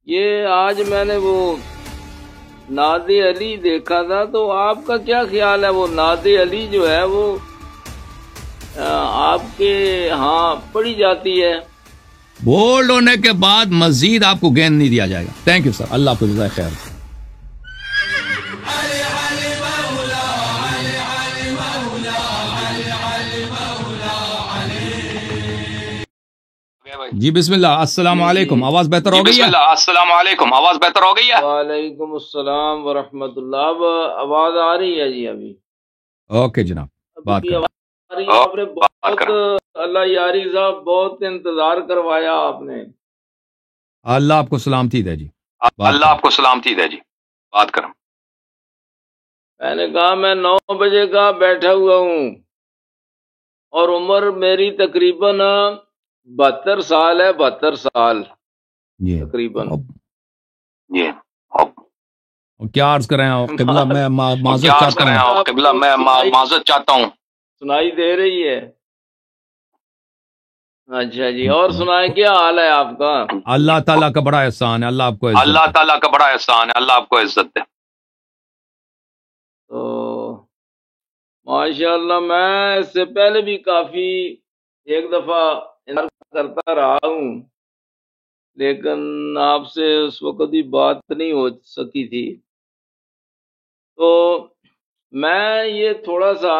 یہ آج میں نے وہ ناد علی دیکھا تھا، تو آپ کا کیا خیال ہے؟ وہ ناد علی جو ہے وہ آپ کے ہاں پڑھی جاتی ہے؟ بولڈ ہونے کے بعد مزید آپ کو گین نہیں دیا جائے گا. تھینک یو سر، اللہ آپ کو جزائے خیر. جی بسم اللہ. السلام علیکم. آواز بہتر ہو گئی ہے؟ السلام علیکم. آواز بہتر ہو گئی ہے؟ وعلیکم السلام ورحمۃ اللہ. اب آواز آ رہی ہے جی؟ ابھی اوکے جناب، بات کریں. آپ نے بہت اللہ یاری صاحب بہت انتظار کروایا آپ نے. اللہ آپ کو سلامتی دے جی. اللہ آپ کو سلامتی دے جی. بات کریں. میں نے کہا میں 9 بجے کا بیٹھا ہوا ہوں اور عمر میری تقریباً 72 سال ہے. 72 سال تقریباً. جی کیا عرض کریں قبلہ؟ میں معذرت چاہتا ہوں. قبلہ میں معذرت چاہتا ہوں. سنائی دے رہی ہے؟ اچھا جی. اور سنائیں کیا حال ہے آپ کا؟ اللہ تعالیٰ کا بڑا احسان ہے. اللہ آپ کو عزت دے. اللہ تعالیٰ کا بڑا احسان ہے. اللہ آپ کو عزت دے. تو ماشاء اللہ میں اس سے پہلے بھی کافی ایک دفعہ کرتا رہا ہوں، لیکن آپ سے اس وقت بھی بات نہیں ہو سکی تھی. تو میں یہ تھوڑا سا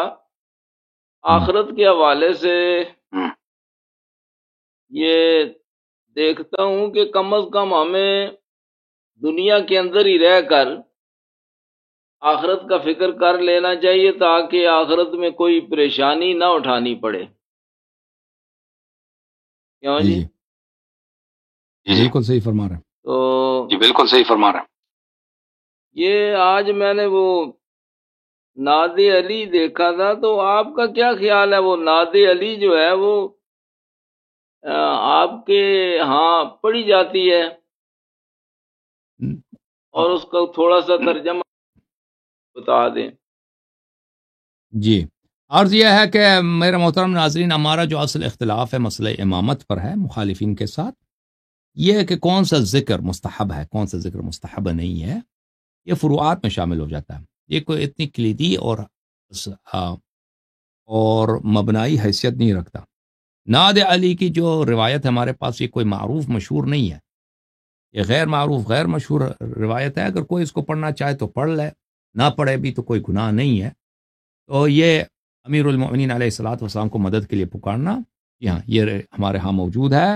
آخرت کے حوالے سے یہ دیکھتا ہوں کہ کم از کم ہمیں دنیا کے اندر ہی رہ کر آخرت کا فکر کر لینا چاہیے تاکہ آخرت میں کوئی پریشانی نہ اٹھانی پڑے. کیوں جی؟ بالکل صحیح فرما رہے ہیں. تو جی بالکل صحیح فرما رہے ہیں. یہ آج میں نے وہ ناد علی دیکھا تھا، تو آپ کا کیا خیال ہے؟ وہ ناد علی جو ہے وہ آپ کے ہاں پڑھی جاتی ہے؟ اور اس کا تھوڑا سا ترجمہ بتا دیں. جی عرض یہ ہے کہ میرے محترم ناظرین، ہمارا جو اصل اختلاف ہے مسئلہ امامت پر ہے مخالفین کے ساتھ، یہ ہے کہ کون سا ذکر مستحب ہے، کون سا ذکر مستحب نہیں ہے. یہ فروعات میں شامل ہو جاتا ہے. یہ کوئی اتنی کلیدی اور مبنائی حیثیت نہیں رکھتا. ناد علی کی جو روایت ہے ہمارے پاس، یہ کوئی معروف مشہور نہیں ہے. یہ غیر معروف غیر مشہور روایت ہے. اگر کوئی اس کو پڑھنا چاہے تو پڑھ لے، نہ پڑھے بھی تو کوئی گناہ نہیں ہے. تو یہ امیر المؤمنین علیہ الصلوۃ والسلام کو مدد کے لیے پکارنا یہ ہمارے ہاں موجود ہے.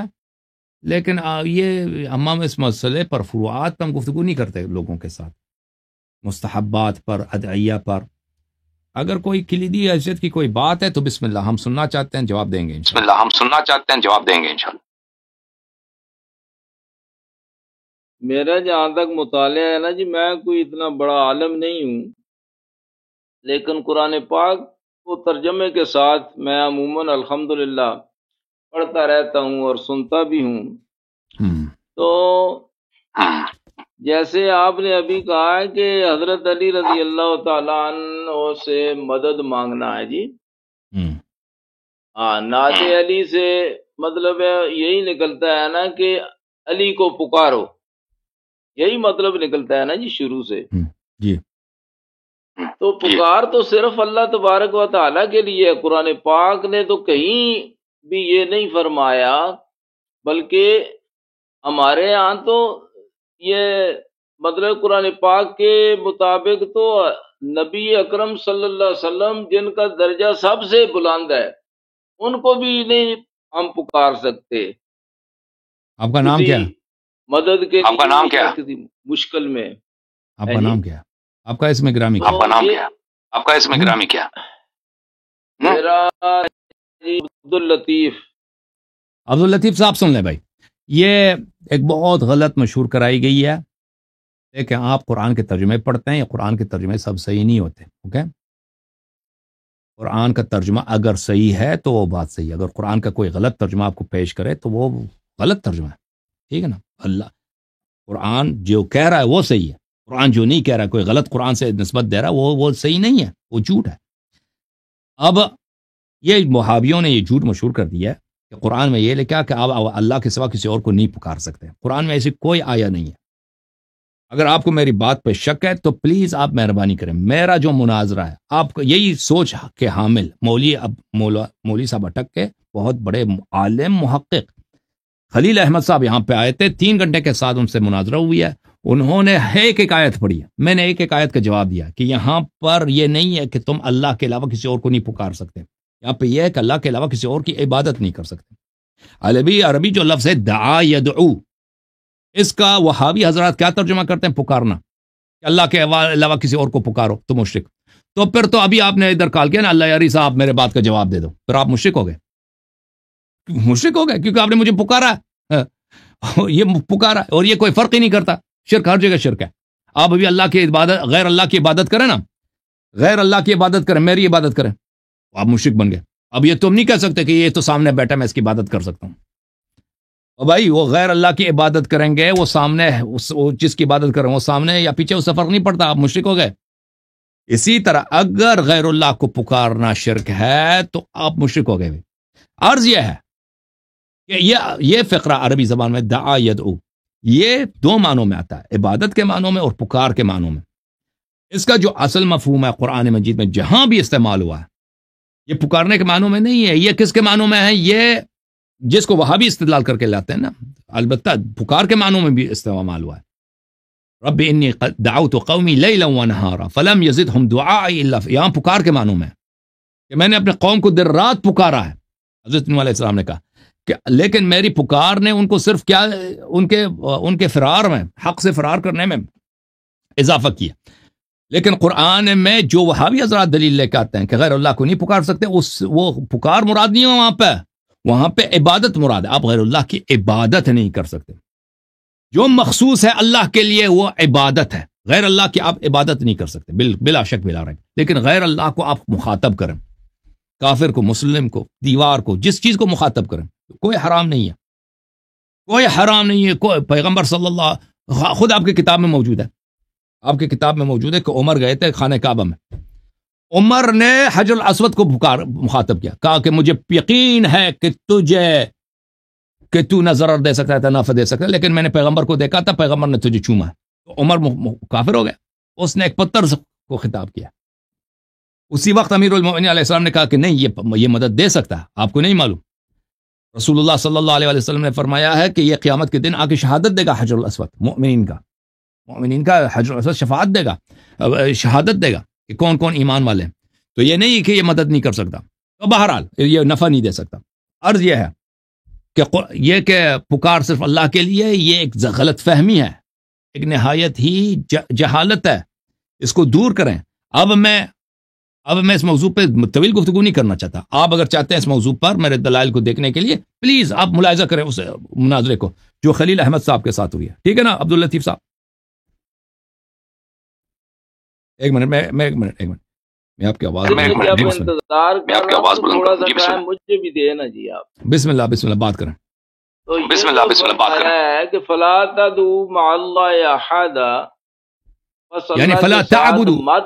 لیکن یہ ہم اس مسئلے پر فروعات پر ہم گفتگو نہیں کرتے لوگوں کے ساتھ، مستحبات پر، ادعیہ پر. اگر کوئی کلیدی حیثیت کی کوئی بات ہے تو بسم اللہ، ہم سننا چاہتے ہیں، جواب دیں گے. بسم اللہ، ہم سننا چاہتے ہیں، جواب دیں گے انشاءاللہ. میرا جہاں تک مطالعہ ہے نا جی، میں کوئی اتنا بڑا عالم نہیں ہوں، لیکن قرآن پاک کو ترجمے کے ساتھ میں عموماً الحمدللہ پڑھتا رہتا ہوں اور سنتا بھی ہوں. تو جیسے آپ نے ابھی کہا ہے کہ حضرت علی رضی اللہ تعالیٰ عنہ سے مدد مانگنا ہے جی. ہاں، ناد علی سے مطلب ہے یہی نکلتا ہے نا کہ علی کو پکارو، یہی مطلب نکلتا ہے نا جی شروع سے. جی تو پکار تو صرف اللہ تبارک و تعالیٰ کے لیے. قرآن پاک نے تو کہیں بھی یہ نہیں فرمایا، بلکہ ہمارے ہاں تو یہ مطلب قرآن پاک کے مطابق تو نبی اکرم صلی اللہ علیہ وسلم جن کا درجہ سب سے بلند ہے، ان کو بھی نہیں ہم پکار سکتے. آپ کا نام کیا ہے؟ مدد کے آپ کا نام کیا؟ مشکل میں. آپ کا نام کیا؟ آپ کا اسم گرامی کیا؟ آپ کا نام کیا؟ آپ کا اسم گرامی کیا؟ میرا عبداللطیف. عبداللطیف صاحب سن لیں بھائی، یہ ایک بہت غلط مشہور کرائی گئی ہے کہ آپ قرآن کے ترجمے پڑھتے ہیں. یا قرآن کے ترجمے سب صحیح نہیں ہوتے. اوکے، قرآن کا ترجمہ اگر صحیح ہے تو وہ بات صحیح ہے. اگر قرآن کا کوئی غلط ترجمہ آپ کو پیش کرے تو وہ غلط ترجمہ ہے. ٹھیک ہے نا؟ اللہ قرآن جو کہہ رہا ہے وہ صحیح ہے. قرآن جو نہیں کہہ رہا ہے، کوئی غلط قرآن سے نسبت دے رہا ہے، وہ صحیح نہیں ہے، وہ جھوٹ ہے. اب یہ وہابیوں نے یہ جھوٹ مشہور کر دیا ہے کہ قرآن میں یہ لکھا کہ آپ اللہ کے سوا کسی اور کو نہیں پکار سکتے. قرآن میں ایسی کوئی آیا نہیں ہے. اگر آپ کو میری بات پہ شک ہے تو پلیز آپ مہربانی کریں. میرا جو مناظرہ ہے آپ کو یہی سوچ کے حامل مولوی صاحب اٹک کے بہت بڑے عالم محقق خلیل احمد صاحب یہاں پہ آئے تھے. 3 گھنٹے کے ساتھ ان سے مناظرہ ہوئی ہے. انہوں نے ایک آیت پڑھی ہے. میں نے ایک آیت کا جواب دیا کہ یہاں پر یہ نہیں ہے کہ تم اللہ کے علاوہ کسی اور کو نہیں پکار سکتے. یہاں پہ یہ ہے کہ اللہ کے علاوہ کسی اور کی عبادت نہیں کر سکتے. عربی جو لفظ ہے دعا یدعو، اس کا وہابی حضرات کیا ترجمہ کرتے ہیں؟ پکارنا، کہ اللہ کے علاوہ کسی اور کو پکارو تو مشرک. تو پھر تو ابھی آپ نے ادھر کال کیا نا اللہ یاری صاحب میرے بات کا جواب دے دو، پھر آپ مشرک ہو گئے. مشرک ہو گئے کیونکہ آپ نے مجھے پکارا ہے. یہ پکارا اور یہ کوئی فرق ہی نہیں کرتا. شرک ہر جگہ شرک ہے. آپ ابھی اللہ کی عبادت، غیر اللہ کی عبادت کریں نا، غیر اللہ کی عبادت کریں، میری عبادت کریں، آپ مشرک بن گئے. اب یہ تم نہیں کہہ سکتے کہ یہ تو سامنے بیٹھا میں اس کی عبادت کر سکتا ہوں. اور بھائی وہ غیر اللہ کی عبادت کریں گے، وہ سامنے جس کی عبادت کریں وہ سامنے یا پیچھے، اس سے فرق نہیں پڑتا، آپ مشرک ہو گئے. اسی طرح اگر غیر اللہ کو پکارنا شرک ہے تو آپ مشرک ہو گئے. عرض یہ ہے کہ یہ فقرہ عربی زبان میں دعا یدعو یہ 2 معنوں میں آتا ہے، عبادت کے معنوں میں اور پکار کے معنوں میں. اس کا جو اصل مفہوم ہے قرآن مجید میں جہاں بھی استعمال ہوا ہے یہ پکارنے کے معنوں میں نہیں ہے. یہ کس کے معنوں میں ہے؟ یہ جس کو وہاں بھی استدلال کر کے لاتے ہیں نا، البتہ پکار کے معنوں میں بھی استعمال ہوا ہے. رب انی دعوت قومی لیلا ونہارا فلم یزدہم دعائی الا یہاں پکار کے معنوں میں کہ میں نے اپنے قوم کو دن رات پکارا ہے. حضرت نوح علیہ السلام نے کہا کہ لیکن میری پکار نے ان کو صرف کیا ان کے فرار میں، حق سے فرار کرنے میں اضافہ کیا. لیکن قرآن میں جو وہابی حضرات دلیل لے کے آتے ہیں کہ غیر اللہ کو نہیں پکار سکتے، وہ پکار مراد نہیں ہے، وہاں پہ عبادت مراد ہے. آپ غیر اللہ کی عبادت نہیں کر سکتے. جو مخصوص ہے اللہ کے لیے وہ عبادت ہے. غیر اللہ کی آپ عبادت نہیں کر سکتے بلا شک بلا رہے. لیکن غیر اللہ کو آپ مخاطب کریں، کافر کو، مسلم کو، دیوار کو، جس چیز کو مخاطب کریں، کوئی حرام نہیں ہے، کوئی حرام نہیں ہے. کوئی پیغمبر صلی اللہ خود آپ کی کتاب میں موجود ہے، آپ کی کتاب میں موجود ہے کہ عمر گئے تھے خانہ کعبہ میں. عمر نے حجر الاسود کو مخاطب کیا، کہا کہ مجھے یقین ہے کہ تو نہ ضرر دے سکتا ہے نہ نفع دے سکتا ہے، لیکن میں نے پیغمبر کو دیکھا تھا، پیغمبر نے تجھے چوما. تو عمر کافر ہو گیا. اس نے ایک پتھر کو خطاب کیا. اسی وقت امیر المؤمنین علیہ السلام نے کہا کہ نہیں یہ مدد دے سکتا ہے، آپ کو نہیں معلوم. رسول اللہ صلی اللہ علیہ وسلم نے فرمایا ہے کہ یہ قیامت کے دن آ کے شہادت دے گا حجر الاسود، مومنین کا حجر الاسود شفاعت دے گا، شہادت دے گا کہ کون کون ایمان والے ہیں. تو یہ نہیں کہ یہ مدد نہیں کر سکتا، تو بہرحال یہ نفع نہیں دے سکتا. عرض یہ ہے کہ پکار صرف اللہ کے لیے، یہ ایک غلط فہمی ہے، ایک نہایت ہی جہالت ہے. اس کو دور کریں. اب میں اس موضوع پہ طویل گفتگو نہیں کرنا چاہتا. آپ اگر چاہتے ہیں اس موضوع پر میرے دلائل کو دیکھنے کے لیے پلیز آپ ملاحظہ کریں اس مناظرے کو جو خلیل احمد صاحب کے ساتھ ہوئی ہے. ٹھیک ہے نا عبداللطیف صاحب؟ ایک منٹ میں آپ کی آواز انتظار کر رہا ہوں، تھوڑا سا ٹائم مجھے بھی دے نا جی. آپ بسم اللہ بات کریں. تو بسم اللہ بات کریں کہ فلا تدعوا مع اللہ احدا، یعنی فلا تعبدوا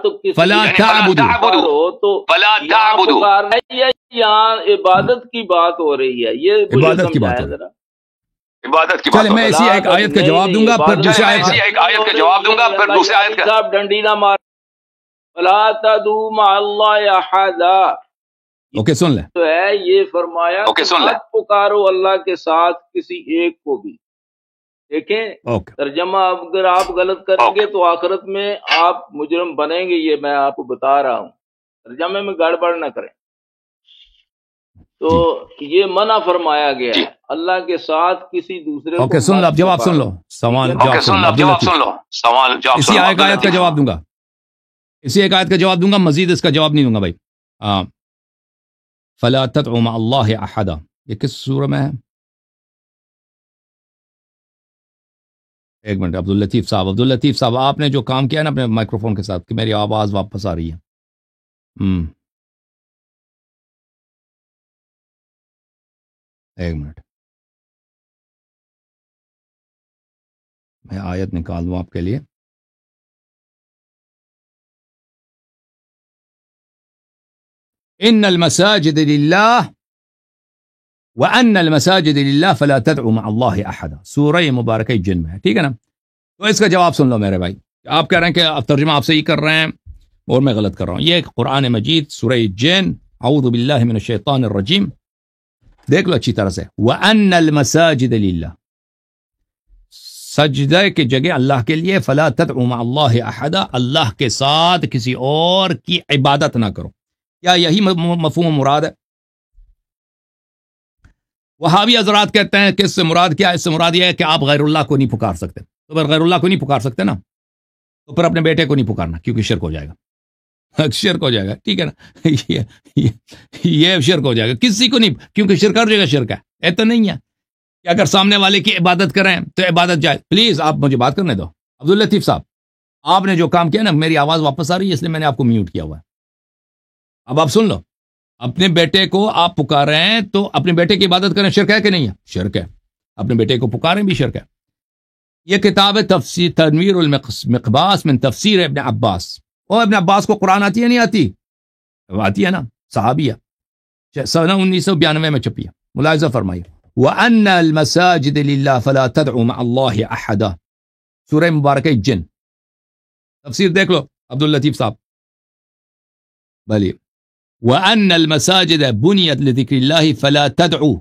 یہاں عبادت کی بات ہو رہی ہے. یہ عبادت کی بات ہے، ذرا عبادت کی چلے میں اسی ایک آیت کا جواب دوں گا، پھر دوسری آیت کا صاحب ڈنڈی نہ مار. فلا تدعوا مع اللہ احدا، اوکے سن لیں، تو ہے یہ فرمایا مت پکارو اللہ کے ساتھ کسی ایک کو بھی. دیکھیں ترجمہ اگر آپ غلط کریں گے تو آخرت میں آپ مجرم بنیں گے، یہ میں آپ کو بتا رہا ہوں. ترجمے میں گڑبڑ نہ کریں. تو یہ منع فرمایا گیا ہے اللہ کے ساتھ کسی دوسرے کو. سن لو، اب جواب سن لو، سوال اسی آیت کا جواب دوں گا، اسی ایک آیت کا جواب دوں گا، مزید اس کا جواب نہیں دوں گا بھائی. فلا تدعوا مع اللہ احدا، یہ کس سورہ میں ہے؟ ایک منٹ. عبداللطیف صاحب آپ نے جو کام کیا ہے نا اپنے مائکروفون کے ساتھ کہ میری آواز واپس آ رہی ہے. ایک منٹ میں آیت نکال دوں آپ کے لیے. ان المساجد للہ وَأَنَّ الْمَسَاجِدَ لِلَّهِ فَلَا تَدْعُوا مَعَ اللَّهِ أَحَدًا، سورہ مبارکہ جن میں ہے، ٹھیک ہے نا؟ تو اس کا جواب سن لو میرے بھائی. آپ کہہ رہے ہیں کہ اب ترجمہ آپ صحیح کر رہے ہیں اور میں غلط کر رہا ہوں. یہ قرآن مجید سورہ جن، اعوذ باللہ من الشیطان الرجیم، دیکھ لو اچھی طرح سے. وَأَنَّ الْمَسَاجِدَ لِلَّهِ، سجدہ کی جگہ اللہ کے لیے، فلا تدعوا مع اللہ احدا، اللہ کے ساتھ کسی اور کی عبادت نہ کرو. کیا یہی مفہوم مراد ہے؟ وہابی حضرات کہتے ہیں کہ اس سے مراد کیا ہے؟ اس سے مراد یہ ہے کہ آپ غیر اللہ کو نہیں پکار سکتے. تو پھر غیر اللہ کو نہیں پکار سکتے نا، تو پھر اپنے بیٹے کو نہیں پکارنا کیونکہ شرک ہو جائے گا. شرک ہو جائے گا، ٹھیک ہے نا؟ یہ شرک ہو جائے گا. کسی کو نہیں، کیونکہ شرک ہر جگہ شرک ہے. ایسا نہیں ہے کہ اگر سامنے والے کی عبادت کریں تو عبادت جائے. پلیز آپ مجھے بات کرنے دو. عبداللطیف صاحب، آپ نے جو کام کیا نا، میری آواز واپس آ رہی ہے اس لیے میں نے آپ کو میوٹ کیا ہوا ہے. اب آپ سن لو. اپنے بیٹے کو آپ پکار رہے ہیں تو اپنے بیٹے کی عبادت کریں، شرک ہے کہ نہیں ہے؟ شرک ہے. اپنے بیٹے کو پکاریں بھی شرک ہے. یہ کتاب ہے تفسیر تنویر المقباس من تفسیر ابن عباس. اور ابن عباس کو قرآن آتی ہے نہیں آتی؟ آتی ہے نا، صحابیہ، سنہ 1992 میں چھپی ہے. ملاحظہ فرمائیے. وَأَنَّ الْمَسَاجِدَ لِلَّهِ فَلَا تَدْعُوا مَعَ اللَّهِ أَحَدًا، سورہ مبارکہ جن، تفسیر دیکھ لو عبداللطیف صاحب. بھلی. وَأَنَّ الْمَسَاجِدَ بُنِيَتْ لِذِكْرِ اللَّهِ فَلَا تَدْعُوا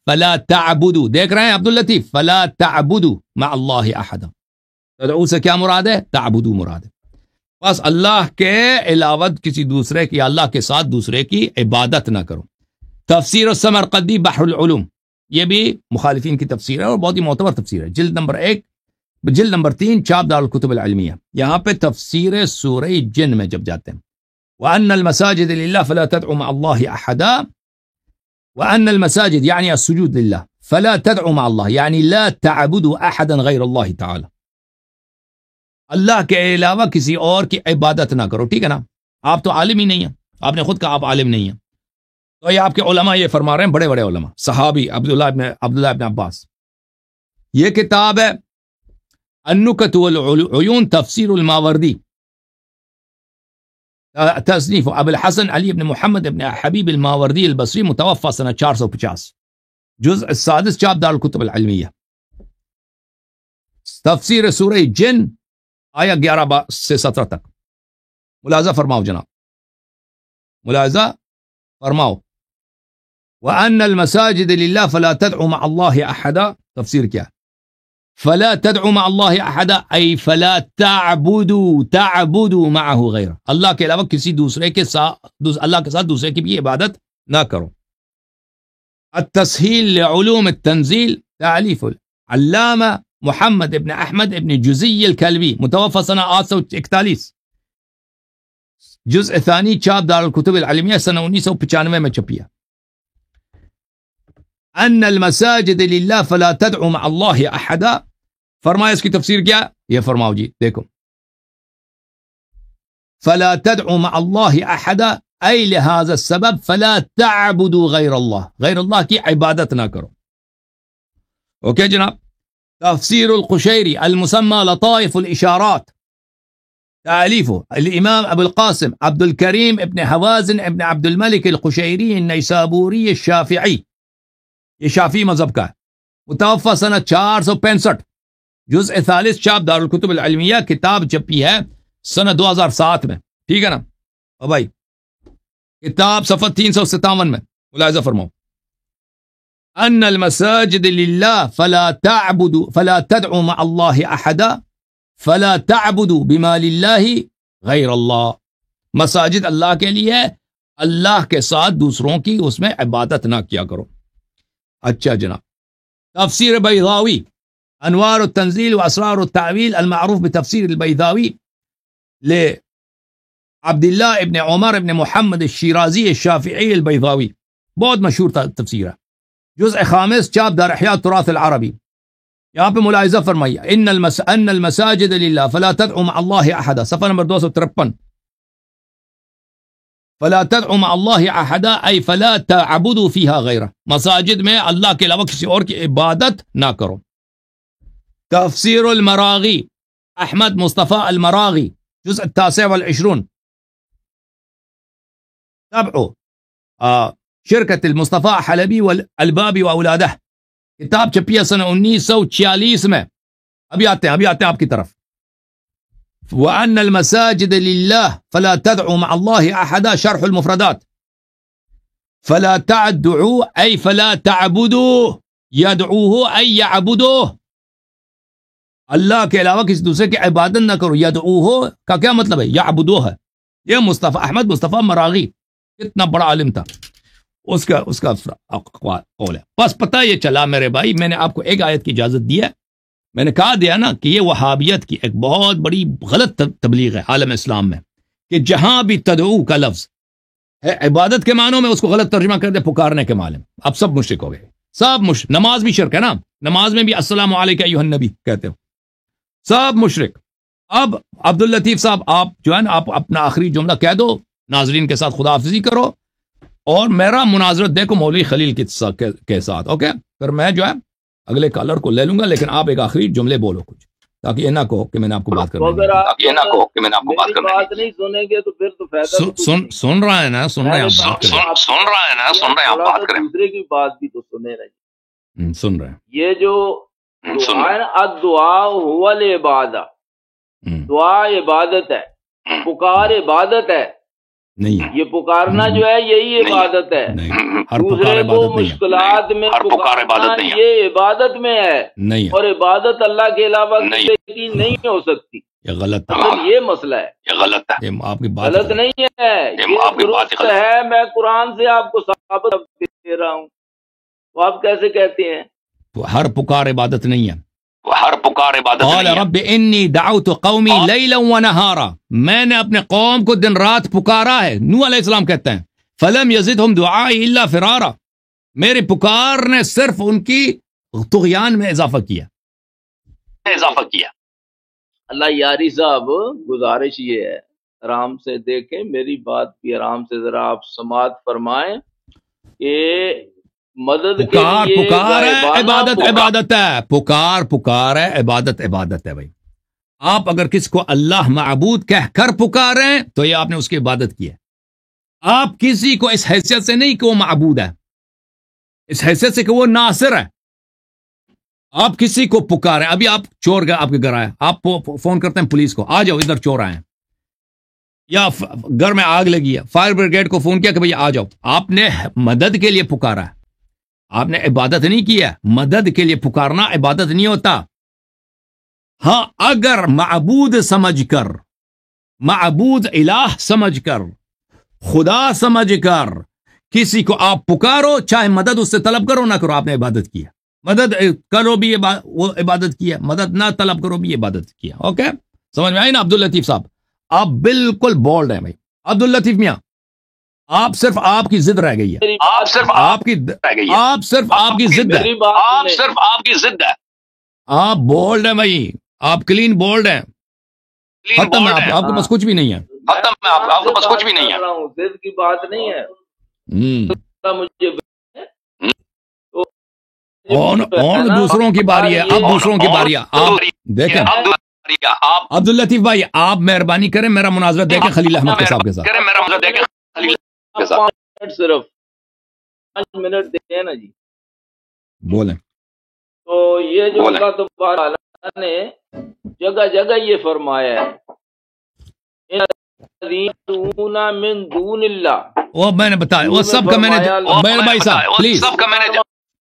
فَلَا تَعْبُدُوا، دیکھ رہے ہیں عبداللطیف؟ فَلَا تَعْبُدُوا مَعَ اللَّهِ أَحَدًا. تدعو سے کیا مراد ہے؟ تعبدو مراد ہے. بس اللہ کے علاوہ کسی دوسرے کی، اللہ کے ساتھ دوسرے کی عبادت نہ کرو. تفسیر السمرقندی بحر العلوم، یہ بھی مخالفین کی تفسیر ہے اور بہت ہی معتبر تفسیر ہے. جلد نمبر 1، جلد نمبر 3، چاپ دار الکتب العلمیہ. یہاں پہ تفسیر سورہ جن میں جب جاتے ہیں، وَأَنَّ الْمَسَاجِدَ لِلَّهِ فَلَا تَدْعُوا مَعَ اللَّهِ أَحَدًا، وَأَنَّ الْمَسَاجِدَ يعني السجود لله، فَلَا تَدْعُوا مَعَ اللَّهِ يعني لا تعبدوا أحدا غير الله تعالى، اللہ کے علاوہ کسی اور کی عبادت نہ کرو. ٹھیک ہے نا؟ آپ تو عالم ہی نہیں ہیں، آپ نے خود کہا آپ عالم نہیں ہیں. تو یہ آپ کے علماء یہ فرما رہے ہیں، بڑے بڑے علماء، صحابی عبداللہ ابن عباس. یہ کتاب ہے النکت والعیون، تفسیر الماوردی، تصنیف ابو الحسن علی بن محمد ابن حبیب الماوردی البصری، متوفى سنہ 450، جزء السادس، چاپ دار الکتب العلمیہ. تفسیر سورہ جن، آیا 11 سے 17 تک. ملاحظہ فرماؤ جناب، ملاحظہ فرماؤ. وَأَنَّ الْمَسَاجِدَ لِلَّهِ فَلَا تَدْعُوا مَعَ اللَّهِ أَحَدًا، تفسیر کیا؟ فَلَا تَدْعُوا مَعَ اللَّهِ أَحَدًا أي فَلَا تَعْبُدُوا مَعَهُ غَيْرَهُ، اللہ کے علاوہ کسی دوسرے کے ساتھ، اللہ کے ساتھ دوسرے کی بھی عبادت نہ کرو. التسهيل لعلوم التنزيل، تأليف العلامہ محمد ابن احمد ابن جزی الکلبی، متوفى سنہ 841، جزء ثانی، چاپ دار الکتب العلمیہ، سنہ 1995 میں چھپیا. ان المساجد للہ فلا تدعوا مع اللہ احدا، فرمایا اس کی تفسیر کیا؟ یہ فرماؤ جی، دیکھو. فلا تدعوا مع اللہ احدا ای لہذا السبب فلا تعبدوا غیر اللہ، غیر اللہ کی عبادت نہ کرو. اوکے جناب. تفسیر القشیری المسمى لطائف الاشارات، تألیف الامام ابو القاسم عبد الکریم ابن حوازن ابن عبد الملک القشیری النیسابوری الشافعی، یہ شافعی مذہب کا ہے، متوفى سنہ 465، جزء ثالث، چاپ دار الکتب العلمیہ، کتاب چھپی ہے سنہ 2007 میں. ٹھیک ہے نا بھائی؟ کتاب صفحہ 357 میں. ملاحظہ فرماؤ. ان المساجد للہ فلا تدعوا مع اللہ احدا فلا تعبدوا بما للہ غیر اللہ، مساجد اللہ کے لیے ہے، اللہ کے ساتھ دوسروں کی اس میں عبادت نہ کیا کرو. اچھا جناب. تفسیر بیضاوی، انوار التنزیل واسرار التعویل المعروف بتفسیر البیضاوی، عبداللہ ابن عمر ابن محمد الشیرازی الشافعی البیضاوی، بہت مشہور تفسیر ہے، جزء خامس، چاپ دار احیاء التراث العربی. یہاں پہ ملاحظہ فرمائیے. ان المساجد للہ فلا تدعوا مع اللہ احدا، صفحہ نمبر 253. فلا تدعوا مع اللہ احدا ای فلا تعبدوا فیہا غیرہ، مساجد میں اللہ کے علاوہ کسی اور کی عبادت نہ کرو. تفسیر المراغی، احمد مصطفیٰ المراغی، جزء 29، 7 شرکت المصطفیٰ حلبی والالبابی واولادہ، کتاب چھپی ہے سن 1946 میں. ابھی آتے ہیں آپ کی طرف. وَأَنَّ الْمَسَاجِدَ لِلَّهِ فَلَا تَدْعُوا مَعَ اللَّهِ أَحَدًا شرح المفردات. فَلَا تَعْدُعُوا أي فَلَا تَعْبُدُوا، يَدْعُوهُ أي يَعْبُدُوهُ، اللہ کے علاوہ کسی دوسرے کی عبادت نہ کرو. يَدْعُوهُ کا کیا مطلب ہے؟ يَعْبُدُوهُ ہے. یہ مصطفیٰ احمد مصطفیٰ مراغی کتنا بڑا عالم تھا، اس کا قول ہے. بس پتہ یہ چلا میرے بھائی، میں نے آپ کو ایک آیت کی اجازت دی ہے. میں نے کہا دیا نا کہ یہ وہابیت کی ایک بہت بڑی غلط تبلیغ ہے عالم اسلام میں، کہ جہاں بھی تدعو کا لفظ ہے عبادت کے معنوں میں اس کو غلط ترجمہ کر دے پکارنے کے معنی میں. اب سب مشرک ہو گئے، سب مشرک. نماز بھی شرک ہے نا، نماز میں بھی السلام علیکم ایھا النبی کہتے ہو، سب مشرک. اب عبداللطیف صاحب آپ جو ہے نا، آپ اپنا آخری جملہ کہہ دو، ناظرین کے ساتھ خدا حافظی کرو، اور میرا مناظرت دیکھو مولوی خلیل کے ساتھ. اوکے، پھر میں جو ہے اگلے کالر کو لے لوں گا، لیکن آپ ایک آخری جملے بولو کچھ، تاکہ یہ نہ کہو کہ میں نے آپ کو بات کرنا نہیں سنیں گے تو پھر تو فائدہ. سن رہا ہے نا، سن رہے ہیں آپ بات کریں. دوسرے کی بات بھی تو سنے رہے. سن رہے ہیں. یہ جو الدعاء هو العبادہ، دعا عبادت ہے، پکار عبادت ہے. نہیں، یہ پکارنا جو ہے یہی عبادت ہے. دوسرے کو مشکلات میں پکارنا یہ عبادت میں ہے، نہیں، اور عبادت اللہ کے علاوہ کسی کی نہیں ہو سکتی. یہ غلط ہے، یہ مسئلہ ہے. یہ غلط ہے، آپ کی بات غلط نہیں ہے، یہ درست ہے. میں قرآن سے آپ کو ثابت دے رہا ہوں. وہ آپ کیسے کہتے ہیں؟ ہر پکار عبادت نہیں ہے. ہر پکار عبادت قال رب انی دعوت قومی لیلا ونہارا، میں نے اپنے قوم کو دن رات پکارا ہے. نوح علیہ السلام کہتے ہیں فلم یزدہم دعائی الا فرارا، میری پکار نے صرف ان کی طغیان میں اضافہ کیا. اللہ یاری صاحب، گزارش یہ ہے آرام سے دیکھیں میری بات بھی، آرام سے ذرا آپ سماعت فرمائیں کہ مدد پکار ہے عبادت ہے، پکار ہے عبادت ہے. بھائی آپ اگر کس کو اللہ معبود کہہ کر پکاریں تو یہ آپ نے اس کی عبادت کی ہے. آپ کسی کو اس حیثیت سے نہیں کہ وہ معبود ہے، اس حیثیت سے کہ وہ ناصر ہے. آپ کسی کو پکاریں. ابھی آپ چور گئے آپ کے گھر آئے، آپ فون کرتے ہیں پولیس کو، آ جاؤ ادھر چور آئے ہیں، یا گھر میں آگ لگی ہے، فائر بریگیڈ کو فون کیا کہ بھئی آ جاؤ. آپ نے مدد کے لیے پکارا ہے، آپ نے عبادت نہیں کیا. مدد کے لیے پکارنا عبادت نہیں ہوتا. ہاں اگر معبود سمجھ کر، معبود الہ سمجھ کر، خدا سمجھ کر کسی کو آپ پکارو، چاہے مدد اس سے طلب کرو نہ کرو، آپ نے عبادت کیا. مدد کرو بھی وہ عبادت کیا، مدد نہ طلب کرو بھی عبادت کیا. اوکے، سمجھ میں آئی نا عبداللطیف صاحب؟ آپ بالکل بولڈ ہیں بھائی. عبداللطیف میاں، آپ صرف آپ کی ضد رہ گئی ہے، آپ کی ضد ہے. آپ بولڈ ہیں بھائی، آپ کلین بولڈ ہیں. ختم ہے، آپ کے پاس کچھ بھی نہیں ہے. ضد کی بات نہیں ہے. مجھے دوسروں کی باری ہے. اب دوسروں کی باری ہے. آپ دیکھیں عبداللطیف بھائی، آپ مہربانی کریں میرا مناظرہ دیکھیں خلیل احمد صاحب کے ساتھ. صرف 5 منٹ دیں نا جی، بولیں. تو یہ جو اللہ تبارک نے جگہ جگہ یہ فرمایا ہے من دون اللہ، وہ میں نے بتایا، وہ سب کا میں نے میرے بھائی صاحب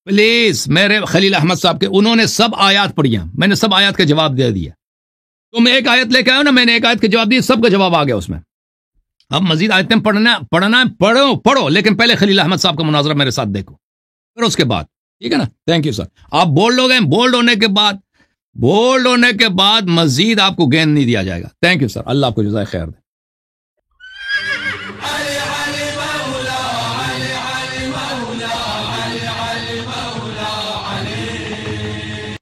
پلیز میرے خلیل احمد صاحب کے، انہوں نے سب آیات پڑھی ہیں، میں نے سب آیات کا جواب دے دیا. تم ایک آیت لے کے آئے نا، میں نے ایک آیت کا جواب دیا، سب کا جواب آ گیا اس میں. اب مزید آیتیں پڑھنا پڑھو، لیکن پہلے خلیل احمد صاحب کا مناظرہ میرے ساتھ دیکھو، پھر اس کے بعد. ٹھیک ہے نا؟ Thank you sir. آپ بولڈ ہو گئے، بولڈ ہونے کے بعد مزید آپ کو گین نہیں دیا جائے گا. تھینک یو سر، اللہ آپ کو جزائے خیر دے.